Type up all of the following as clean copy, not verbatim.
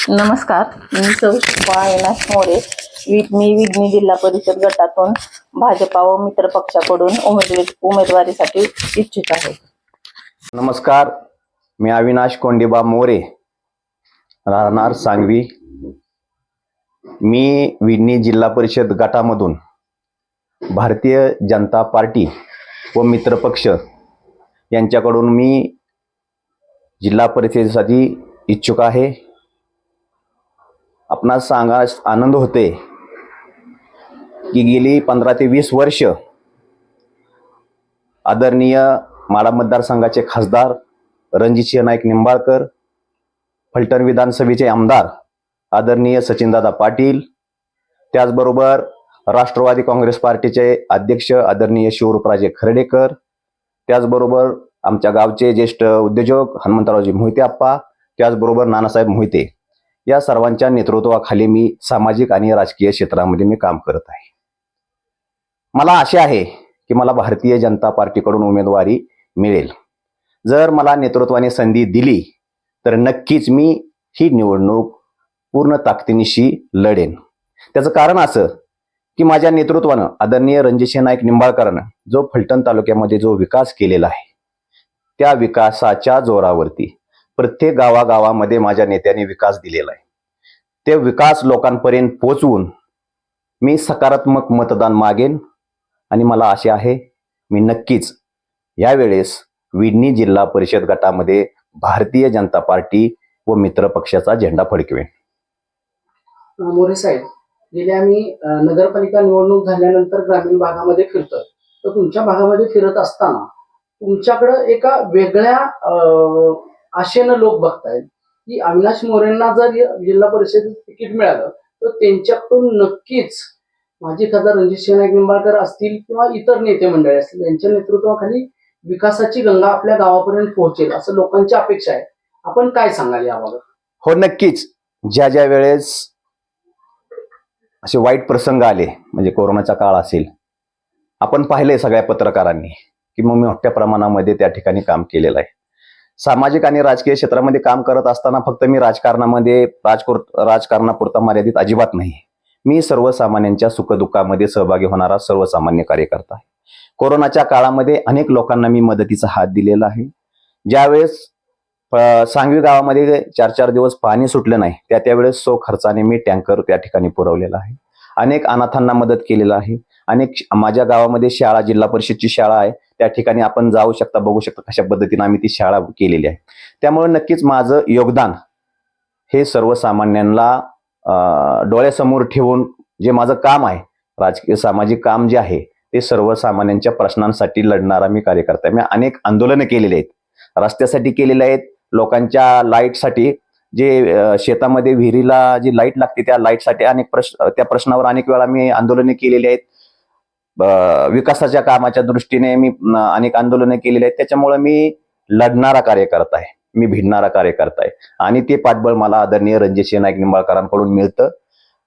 नमस्कार, मी सौ शिल्पा अविनाश मोरे. मी विडणी जिल्हा परिषद गटातून भाजपा व मित्र पक्षाकडून उमेदवारीसाठी इच्छुक आहे. नमस्कार, मी अविनाश कोंडीबा मोरे, राहणार सांगवी. मी विडणी जिल्हा परिषद गटामधून भारतीय जनता पार्टी व मित्र पक्ष यांच्याकडून मी जिल्हा परिषदेसाठी इच्छुक आहे. आपणास सांगास आनंद होते की गेली 15 ते 20 वर्ष आदरणीय माढा मतदारसंघाचे खासदार रणजितसिंह नाईक निंबाळकर, फलटण विधानसभेचे आमदार आदरणीय सचिनदादा पाटील, त्याचबरोबर राष्ट्रवादी काँग्रेस पार्टीचे अध्यक्ष आदरणीय शिवरूपराजे खर्डेकर, त्याचबरोबर आमच्या गावचे ज्येष्ठ उद्योजक हनुमंतरावजी मोहिते आप्पा, त्याचबरोबर नानासाहेब मोहिते, या सर्वांच्या नेतृत्वाखाली मी सामाजिक आणि राजकीय क्षेत्रामध्ये मी काम करत आहे. मला आशा आहे की मला भारतीय जनता पार्टीकडून उमेदवारी मिळेल. जर मला नेतृत्वाने संधी दिली तर नक्कीच मी ही निवडणूक पूर्ण ताकदीनिशी लढेन. त्याचं कारण असं की माझ्या नेतृत्वानं आदरणीय रणजितसिंह नाईक निंबाळकरांनं जो फलटण तालुक्यामध्ये जो विकास केलेला आहे, त्या विकासाच्या जोरावरती प्रत्येक गावागावामध्ये माझ्या नेत्याने विकास दिलेला आहे. ते विकास लोकांपर्यंत पोहोचवून मी सकारात्मक मतदान मागेन आणि मला आशा आहे मी नक्कीच यावेळेस विडणी जिल्हा परिषद गटामध्ये भारतीय जनता पार्टी व मित्र पक्षाचा झेंडा फडकवेन. मोरे साहेब, गेल्या आम्ही नगरपालिका निवडणूक झाल्यानंतर ग्रामीण भागामध्ये फिरतोय, तर तुमच्या भागामध्ये फिरत असताना तुमच्याकडं एका वेगळ्या आशेनं लोक बघतायत की अविनाश मोरेंना जर जिल्हा परिषदेत तिकीट मिळालं तर त्यांच्याकडून नक्कीच माजी खासदार रणजितसिंह नाईक निंबाळकर असतील किंवा इतर नेते मंडळी असतील यांच्या नेतृत्वाखाली विकासाची गंगा आपल्या गावापर्यंत पोहोचेल असं लोकांची अपेक्षा आहे. आपण काय सांगाल याबाबत? हो, नक्कीच. ज्या ज्या वेळेस असे वाईट प्रसंग आले, म्हणजे कोरोनाचा काळ असेल, आपण पाहिले सगळ्या पत्रकारांनी की मग मी मोठ्या प्रमाणामध्ये त्या ठिकाणी काम केलेलं आहे. सामाजिक आणि राजकीय क्षेत्रामध्ये काम करत असताना फक्त मी राजकारणापुरता मर्यादित अजिबात नाही. मी सर्वसामान्यांच्या सुखदुःखामध्ये सहभागी होणारा सर्वसामान्य कार्यकर्ता आहे. कोरोनाच्या काळामध्ये अनेक लोकांना मी मदतीचा हात दिलेला आहे. ज्यावेळेस सांगवी गावामध्ये 4-4 दिवस पाणी सुटलं नाही, त्यावेळेस खर्चाने मी टँकर त्या ठिकाणी पुरवलेला आहे. अनेक अनाथांना मदत केलेला आहे. अनेक माझ्या गावामध्ये शाळा, जिल्हा परिषदची शाळा आहे, त्या ठिकाणी आपण जाऊ शकता, बघू शकता कशा पद्धतीने आम्ही ती शाळा केलेली आहे. त्यामुळे नक्कीच माझं योगदान हे सर्वसामान्यांना डोळ्यासमोर ठेवून जे माझं काम आहे, राजकीय सामाजिक काम जे आहे, ते सर्वसामान्यांच्या प्रश्नांसाठी लढणारा मी कार्यकर्ता आहे. मी अनेक आंदोलनं केलेली आहेत, रस्त्यासाठी केलेले आहेत, लोकांच्या लाईटसाठी, जे शेतामध्ये विहिरीला जी लाईट लागते त्या लाईटसाठी त्या प्रश्नावर अनेक वेळा मी आंदोलने केलेली आहेत. विकासाच्या कामाच्या दृष्टीने मी अनेक आंदोलने केलेली आहेत. त्याच्यामुळे मी लढणारा कार्यकर्ता आहे, मी भिडणारा कार्यकर्ता आहे आणि ते पाठबळ मला आदरणीय रणजितसिंह नाईक निंबाळकरांकडून मिळतं.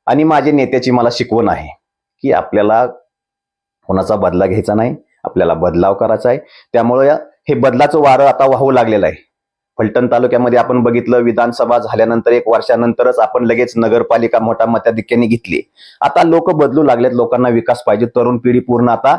आणि माझ्या नेत्याची मला शिकवण आहे की आपल्याला कोणाचा बदला घ्यायचा नाही, आपल्याला बदलाव करायचा आहे. त्यामुळे हे बदलाचं वारं आता वाहू लागलेलं आहे. फलटण तालुक्यामध्ये आपण बघितलं, विधानसभा झाल्यानंतर 1 वर्षानंतरच आपण लगेच नगरपालिका मोठ्या मताधिक्याने घेतली. आता लोक बदलू लागलेत, लोकांना विकास पाहिजे. तरुण पिढी पूर्ण आता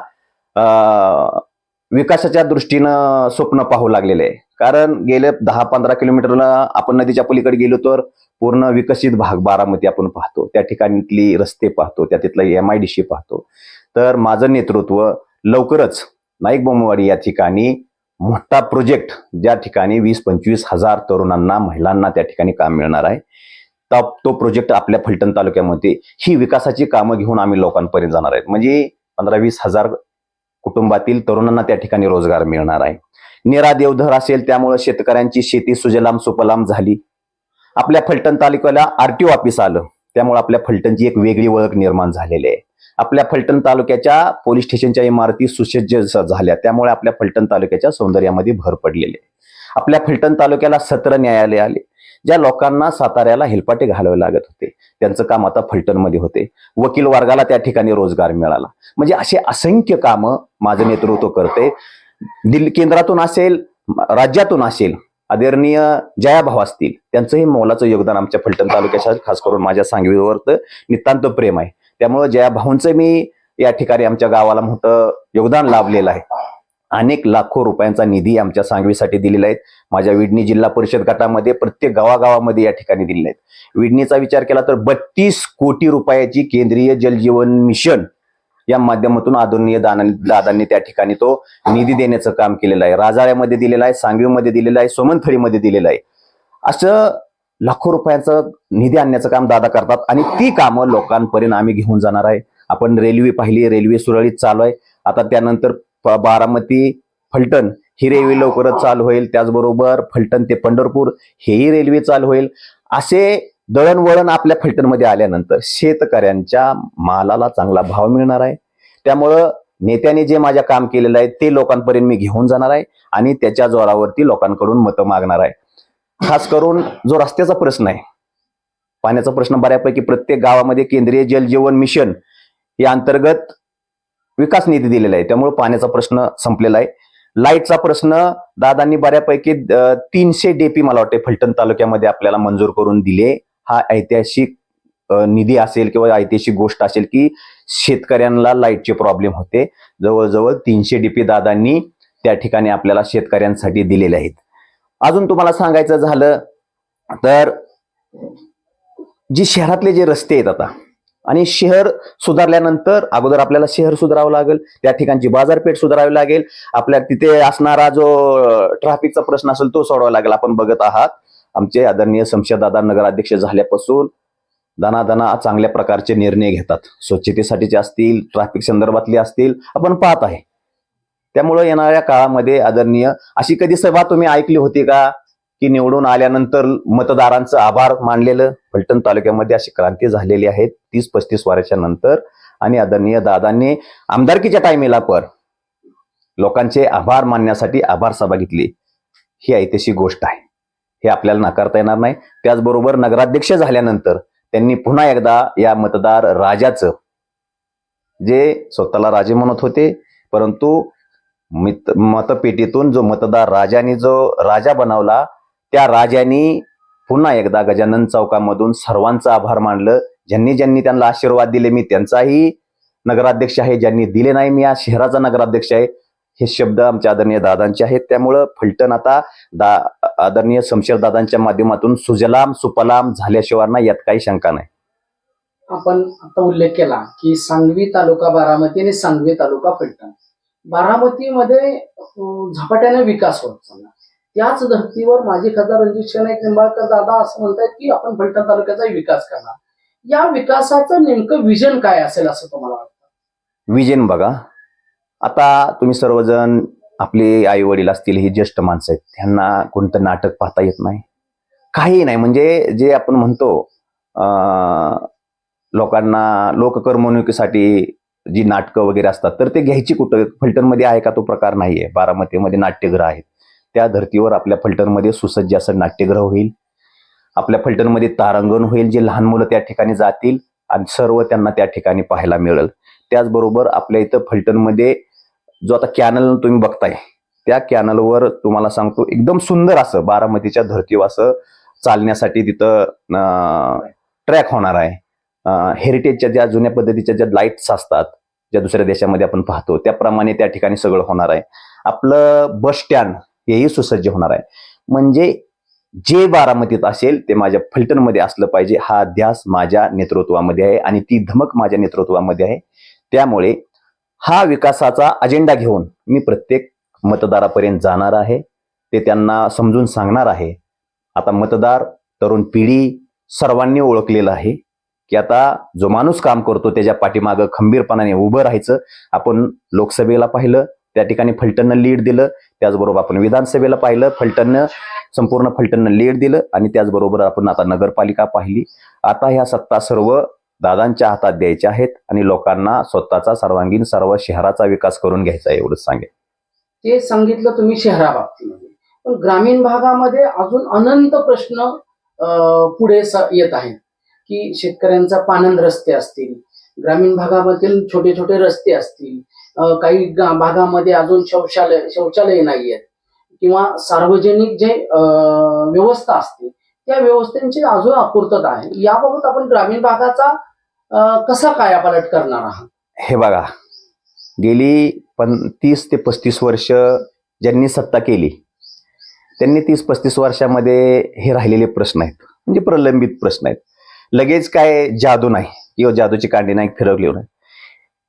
विकासाच्या दृष्टीनं स्वप्न पाहू लागलेले आहे. कारण गेले 10-15 किलोमीटरला आपण नदीच्या पलीकडे गेलो तर पूर्ण विकसित भाग बारामती आपण पाहतो, त्या ठिकाणी रस्ते पाहतो, तिथलं MIDC पाहतो. तर माझं नेतृत्व लवकरच नाईक बोमवाडी या ठिकाणी मोठा प्रोजेक्ट, ज्या ठिकाणी 20-25 हजार तरुणांना, महिलांना त्या ठिकाणी काम मिळणार आहे, तो प्रोजेक्ट आपल्या फलटण तालुक्यामध्ये ही विकासाची कामं घेऊन आम्ही लोकांपर्यंत जाणार आहेत. म्हणजे 15-20 हजार कुटुंबातील तरुणांना त्या ठिकाणी रोजगार मिळणार आहे. निरा देवधर असेल, त्यामुळे शेतकऱ्यांची शेती सुजलाम सुफलाम झाली. आपल्या फलटण तालुक्याला RTO ऑफिस आलं, त्यामुळे आपल्या फलटणची एक वेगळी ओळख निर्माण झालेली आहे. आपल्या फलटण तालुक्याच्या पोलीस स्टेशनच्या इमारती सुसज्ज झाल्या, त्यामुळे आपल्या फलटण तालुक्याच्या सौंदर्यामध्ये भर पडलेली आहे. आपल्या फलटण तालुक्याला सत्र न्यायालय आले. ज्या लोकांना साताऱ्याला हेलपाटे घालावे लागत होते, त्यांचं काम आता फलटणमध्ये होते. वकील वर्गाला त्या ठिकाणी रोजगार मिळाला. म्हणजे असे असंख्य कामं माझं नेतृत्व करते. केंद्रातून असेल, राज्यातून असेल, आदरणीय जयाभाऊ असतील, त्यांचंही मोलाचं योगदान आमच्या फलटण तालुक्याच्या, खास करून माझ्या सांगवीवर तर नितांत प्रेम आहे. त्यामुळे जयाभाऊंचं मी या ठिकाणी आमच्या गावाला मोठं योगदान लाभलेलं आहे. अनेक लाखो रुपयांचा निधी आमच्या सांगवीसाठी दिलेला आहे. माझ्या विडणी जिल्हा परिषद गटामध्ये प्रत्येक गावागावामध्ये या ठिकाणी दिलेले आहेत. विडणीचा विचार केला तर 32 कोटी रुपयाची केंद्रीय जलजीवन मिशन या माध्यमातून आदरणीय दादांनी त्या ठिकाणी तो निधी देण्याचं काम केलेलं आहे. राजाळ्यामध्ये दिलेला आहे, सांगवीमध्ये दिलेला आहे, सोमनथळीमध्ये दिलेलं आहे. असं लाखो रुपयाचं निधी आणण्याचं काम दादा करतात आणि ती कामं लोकांपर्यंत आम्ही घेऊन जाणार आहे. आपण रेल्वे पाहिली, रेल्वे सुरळीत चालू आहे. आता त्यानंतर बारामती फलटण ही रेल्वे लवकरच चालू होईल. त्याचबरोबर फलटण ते पंढरपूर हेही रेल्वे चालू होईल. असे दळणवळण आपल्या फलटणमध्ये आल्यानंतर शेतकऱ्यांच्या मालाला चांगला भाव मिळणार आहे. त्यामुळं नेत्याने जे माझ्या काम केलेलं आहे ते लोकांपर्यंत मी घेऊन जाणार आहे आणि त्याच्या जोरावरती लोकांकडून मतं मागणार आहे. खास करून जो रस्त्याचा प्रश्न आहे, पाण्याचा प्रश्न बऱ्यापैकी प्रत्येक गावामध्ये केंद्रीय जलजीवन मिशन या अंतर्गत विकास निधी दिलेला आहे. त्यामुळे पाण्याचा प्रश्न संपलेला आहे. लाईटचा प्रश्न दादांनी बऱ्यापैकी 300 DP मला वाटते फलटण तालुक्यामध्ये आपल्याला मंजूर करून दिले. हा ऐतिहासिक निधी असेल किंवा ऐतिहासिक गोष्ट असेल की शेतकऱ्यांना लाईटचे प्रॉब्लेम होते. जवळजवळ 300 DP दादांनी त्या ठिकाणी आपल्याला शेतकऱ्यांसाठी दिलेले आहेत. अजून तुम्हाला सांगायचं झालं तर जी शहरातले जे रस्ते आहेत आता, आणि शहर सुधारल्यानंतर अगोदर आपल्याला शहर सुधारावं लागेल, त्या ठिकाणची बाजारपेठ सुधारावी लागेल, आपल्या तिथे असणारा जो ट्रॅफिकचा प्रश्न असेल तो सोडवावा लागेल. आपण बघत आहात आमचे आदरणीय शमशेरदादा नगराध्यक्ष झाल्यापासून दनादना चांगल्या प्रकारचे निर्णय घेतात. स्वच्छतेसाठीचे असतील, ट्रॅफिक संदर्भातले असतील, आपण पाहत आहे. त्यामुळे येणाऱ्या काळामध्ये आदरणीय अशी कधी सभा तुम्ही ऐकली होती का की निवडून आल्यानंतर मतदारांचं आभार मानलेलं? फलटण तालुक्यामध्ये अशी क्रांती झालेली आहे 30-35 वर्षाच्या नंतर. आणि आदरणीय दादांनी आमदारकीच्या टायमेला पण लोकांचे आभार मानण्यासाठी आभार सभा घेतली. ही ऐतिहासिक गोष्ट आहे, हे आपल्याला नाकारता येणार नाही. त्याचबरोबर नगराध्यक्ष झाल्यानंतर त्यांनी पुन्हा एकदा या मतदार राजाचं, जे स्वतःला राजे म्हणत होते परंतु मतपेटीतून जो मतदार राजाने जो राजा बनवला, त्या राजांनी पुन्हा एकदा गजानन चौकामधून सर्वांचा आभार मानलं. ज्यांनी ज्यांनी त्यांना आशीर्वाद दिले, मी त्यांचाही नगराध्यक्ष आहे, ज्यांनी दिले नाही मी या शहराचा नगराध्यक्ष आहे, हे शब्द आमच्या आदरणीय दादांचे आहेत. त्यामुळं फलटण आता आदरणीय शमशेरदादांच्या माध्यमातून सुजलाम सुफलाम झाल्याशिवाय ना, यात काही शंका नाही. आपण आता उल्लेख केला की सांगवी तालुका बारामती आणि सांगवी तालुका फलटण. बारामतीमध्ये झपाट्याने विकास होत चालला. त्याच धर्तीवर माजी खासदार रणजित निंबाळकर दादा असं म्हणतात की आपण फलटण तालुक्याचा विकास करणार. या विकासाचं नेमकं विजन काय असेल असं तुम्हाला वाटतं? विजन बघा, आता तुम्ही सर्वजण आपले आई वडील असतील, ही ज्येष्ठ माणसं आहेत, त्यांना कोणतं नाटक पाहता येत नाही, काही नाही. म्हणजे जे आपण म्हणतो लोकांना लोककर्मणुकीसाठी जी नाटकं वगैरे असतात, तर ते घ्यायची कुठं? फलटणमध्ये आहे का तो प्रकार? नाहीये. बारामतीमध्ये नाट्यगृह आहेत. त्या धर्तीवर आपल्या फलटणमध्ये सुसज्ज असं नाट्यगृह होईल. आपल्या फलटणमध्ये तारांगण होईल, जे लहान मुलं त्या ठिकाणी जातील आणि सर्व त्यांना त्या ठिकाणी पाहायला मिळेल. त्याचबरोबर आपल्या इथं फलटणमध्ये जो आता कॅनल तुम्ही बघताय, त्या कॅनलवर तुम्हाला सांगतो एकदम सुंदर असं बारामतीच्या धर्तीवर असं चालण्यासाठी तिथं ट्रॅक होणार आहे. हेरिटेजच्या ज्या जुन्या पद्धतीच्या ज्या लाईट्स असतात, ज्या दुसऱ्या देशामध्ये आपण पाहतो, त्याप्रमाणे त्या ठिकाणी सगळं होणार आहे. आपलं बस स्टँड हेही सुसज्ज होणार आहे. म्हणजे जे बारामतीत असेल ते माझ्या फलटणमध्ये असलं पाहिजे, हा ध्यास माझ्या नेतृत्वामध्ये आहे आणि ती धमक माझ्या नेतृत्वामध्ये आहे. त्यामुळे हा विकासाचा अजेंडा घेऊन मी प्रत्येक मतदारापर्यंत जाणार आहे, ते त्यांना समजून सांगणार आहे. आता मतदार, तरुण पिढी सर्वांनी ओळखलेलं आहे की आता जो माणूस काम करतो त्याच्या पाठीमागं खंबीरपणाने उभं राहायचं. आपण लोकसभेला पाहिलं, त्या ठिकाणी फलटणनं लीड दिलं. त्याचबरोबर आपण विधानसभेला पाहिलं, संपूर्ण फलटणनं लीड दिलं. आणि त्याचबरोबर आपण आता नगरपालिका पाहिली. आता ह्या सत्ता सर्व दादांच्या हातात द्यायच्या आहेत आणि लोकांना स्वतःचा सर्वांगीण सर्व शहराचा विकास करून घ्यायचा आहे, एवढंच सांगेल. ते सांगितलं तुम्ही शहराबाबतीमध्ये, पण ग्रामीण भागामध्ये अजून अनंत प्रश्न पुढे येत आहेत की शेतकऱ्यांचा पाणंद रस्ते असतील, ग्रामीण भागामधील छोटे छोटे रस्ते असतील, काही भागामध्ये अजून शौचालय नाही आहेत किंवा सार्वजनिक जे व्यवस्था असते त्या व्यवस्थेची अजून अपूर्तता आहे. याबाबत आपण ग्रामीण भागाचा कसा कायापालट करणार आहात? हे बघा, गेली 30 ते 35 वर्ष ज्यांनी सत्ता केली त्यांनी 30-35 वर्षामध्ये हे राहिलेले प्रश्न आहेत, म्हणजे प्रलंबित प्रश्न आहेत. लगेच काय जादू नाही किंवा जादूची कांडी नाही फिरवली नाही.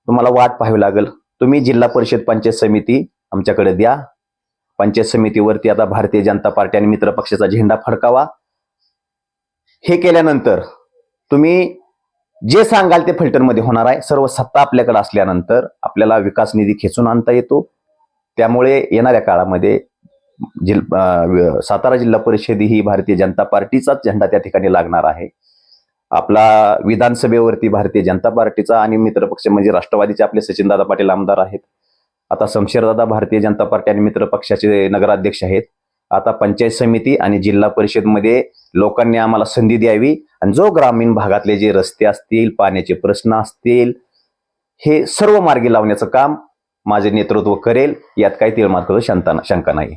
तुम्हाला वाट पाहावी लागेल. तुम्ही जिल्हा परिषद पंचायत समिती आमच्याकडे द्या. पंचायत समितीवरती आता भारतीय जनता पार्टी आणि मित्र पक्षाचा झेंडा फडकावा. हे केल्यानंतर तुम्ही जे सांगाल ते फिल्टरमध्ये होणार आहे. सर्व सत्ता आपल्याकडे असल्यानंतर आपल्याला विकास निधी खेचून आणता येतो. त्यामुळे येणाऱ्या काळामध्ये सातारा जिल्हा परिषद ही भारतीय जनता पार्टीचाच झेंडा त्या ठिकाणी लागणार आहे. आपला विधानसभेवरती भारतीय जनता पार्टीचा आणि मित्रपक्ष म्हणजे राष्ट्रवादीचे आपले सचिनदादा पाटील आमदार आहेत. आता शमशेरदादा भारतीय जनता पार्टी आणि मित्र पक्षाचे नगराध्यक्ष आहेत. आता पंचायत समिती आणि जिल्हा परिषदमध्ये लोकांनी आम्हाला संधी द्यावी आणि जो ग्रामीण भागातले जे रस्ते असतील, पाण्याचे प्रश्न असतील, हे सर्व मार्गी लावण्याचं काम माझे नेतृत्व करेल. यात काही तीळमात्र शंका नाही.